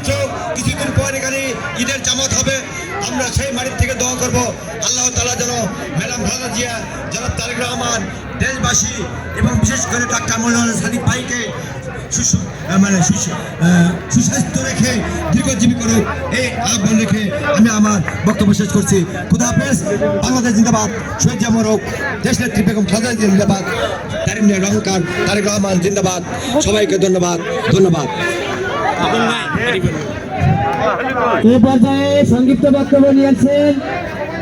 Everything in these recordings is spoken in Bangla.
মাত্র কিছুদিন পর এখানে ঈদের জামাত হবে। আমরা সেই মাটির থেকে দোয়া করবো আল্লাহ তাআলা যেন ম্যাডাম খালেদা জিয়া, জনাব তারেক রহমান, দেশবাসী এবং বিশেষ করে ডাক্তার মৌলানা সাদিক ভাইকে সুস্বাস্থ্য রেখে দীর্ঘজীবী করুক, এই আহ্বান রেখে আমি আমার বক্তব্য শেষ করছি। খুদা হাফেজ। বাংলাদেশ জিন্দাবাদ। শহীদ জামরক, দেশ নেত্রী বেগম খালেদা জিয়া জিন্দাবাদ। তারিমিয়া রহংকার তারেক রহমান জিন্দাবাদ। সবাইকে ধন্যবাদ। এ পর্যায়ে সংক্ষিপ্ত বক্তব্য নিয়েছেন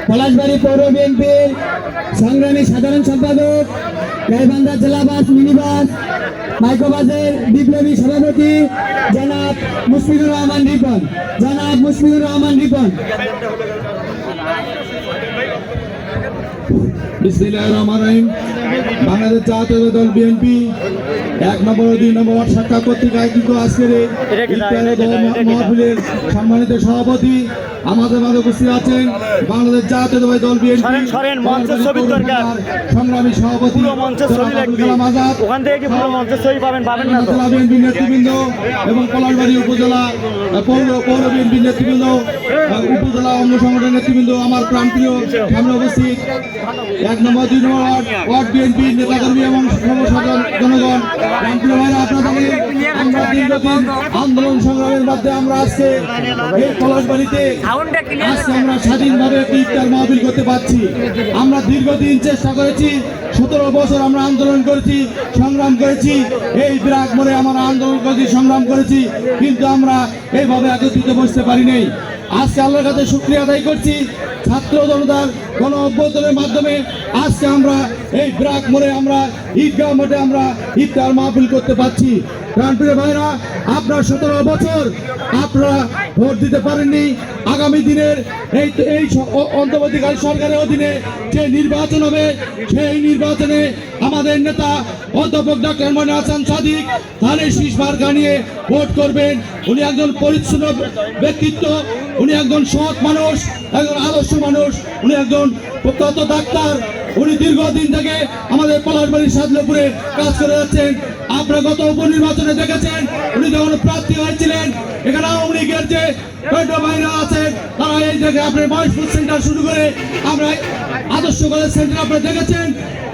পলাশবাড়ী পৌর বিএনপির সংগ্রামী সাধারণ সম্পাদক, গাইবান্ধা জেলা বাস মিনিবাস মাইক্রোবাসের বিপ্লবী সভাপতি জনাব মুশফিকুর রহমান রিপন। বিসমিল্লাহির রহমানির রহিম। বাংলাদেশ জাতীয় দল বিএনপি 1 নম্বর ও 2 নম্বর ওয়ার্ড শাখা কর্তৃক আয়োজিত আজকের এই মাহফিলের সম্মানিত সভাপতি আমাদের মাঝে উপস্থিত আছেন বাংলাদেশ জাতীয় দল বিএনপি সংগ্রামী সভাপতি বিএনপি নেতৃবৃন্দ এবং পলাশবাড়ী উপজেলা পৌর বিএনপি নেতৃবৃন্দ, উপজেলা অঙ্গ সংগঠনের নেতৃবৃন্দ, আমার প্রাণপ্রিয় সামনে উপস্থিত 1 নম্বর 2 নম্বর ওয়ার্ড বিএনপি নেতাকর্মী এবং সর্বসাধারণ জনগণ, প্রাণপ্রিয় ভাইরা, আপনাদের আমরা দীর্ঘদিন আন্দোলন সংগ্রামের মধ্যে আমরা আজকে এই পলাশবাড়িতে আজকে আমরা স্বাধীনভাবে একটি ইফতার মাহফিল করতে পারছি। আমরা দীর্ঘদিন চেষ্টা করেছি, 17 বছর আমরা আন্দোলন করেছি, সংগ্রাম করেছি, এই ব্রাক মোড়ে আমরা আন্দোলন করেছি, সংগ্রাম করেছি, কিন্তু আমরা এইভাবে একত্রিত বসতে পারি নাই। আজকে আল্লাহর কাছে শুকরিয়া আদায় করছি, ছাত্র জনতার গণ অভ্যুত্থানের মাধ্যমে আজকে আমরা এই ব্রাক মোড়ে আমরা ঈদগাহ মাঠে আমরা ইফতার মাহফিল করতে পারছি। প্রাণপ্রিয় ভাইরা, আপনার 17 বছর আপনারা ভোট দিতে পারেননি। আগামী দিনের এই অন্তর্বর্তীকালীন সরকারের অধীনে যে নির্বাচন হবে, সেই নির্বাচনে আমাদের নেতা অধ্যাপক ডক্টর মনির হাসান সাদিক ধানের শীষ মার্কা নিয়ে ভোট করবেন। উনি একজন পরিচ্ছন্ন ব্যক্তিত্ব, উনি একজন সৎ মানুষ, একজন আদর্শ মানুষ, উনি একজন প্রখ্যাত ডাক্তার। উনি দীর্ঘদিন থেকে আমাদের পলাশবাড়ির সাদলপুরে কাজ করে যাচ্ছেন। আপনারা গত উপনির্বাচনে দেখেছেন উনি যখন প্রার্থী হয়েছিলেন, এখানে আওয়ামী লীগের যে বাহিনী আছেন তারা এই দেখে আপনার মহেশপুর সেন্টার শুরু করে আমরা আদর্শ কলেজ সেন্টার আপনারা দেখেছেন।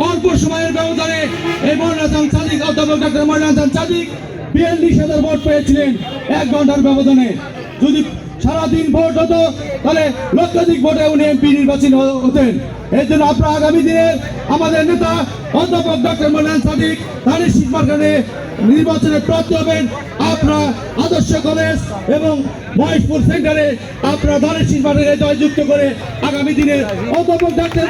অল্প সময়ের ব্যবধানে এই মনির হাসান সাদিক, অধ্যাপক ডক্টর মনির হাসান সাদিক 42,000 ভোট পেয়েছিলেন 1 ঘন্টার ব্যবধানে। যদি সারাদিন ভোট হতো তাহলে লক্ষাধিক ভোটে উনি এমপি নির্বাচিত হতেন। এই জন্য আপনারা আগামী দিনে আমাদের নেতা অধ্যাপক ডক্টর মনির হাসান সাদিক ধানের শীষ মার্কা নিয়ে নির্বাচনে প্রার্থী হবেন। আপনারা আদর্শ কলেজ এবং মহেশপুর সেন্টারে আপনারা ধানের শীষ মার্কা জয়যুক্ত করে আগামী দিনে অধ্যাপক ডক্টর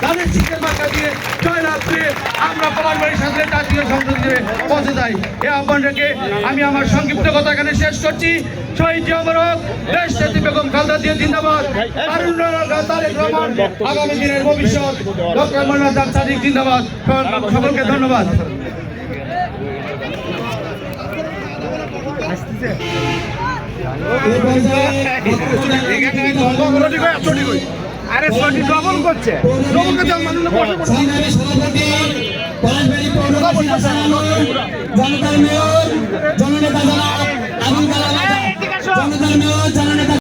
ধানের শীষের মার্কা দিয়ে জয়লাভ করে আমরা পলাশবাড়ির সাথে জাতীয় সংসদে পৌঁছে যাই। এই আহ্বান রেখে আমি আমার সংক্ষিপ্ত কথা এখানে শেষ করছি। শহীদ জামরক, দেশ নেত্রী বেগম খালেদা জিয়া জিন্দাবাদ, তারেক রহমান আগামী দিনের ভবিষ্যৎ, ডক্টর মনির হাসান সাদিক জিন্দাবাদ। সকলকে ধন্যবাদ। আরে সঠিক ডবল করছে, ডবল করছে মানুষ জনতার মেয়র জননেতা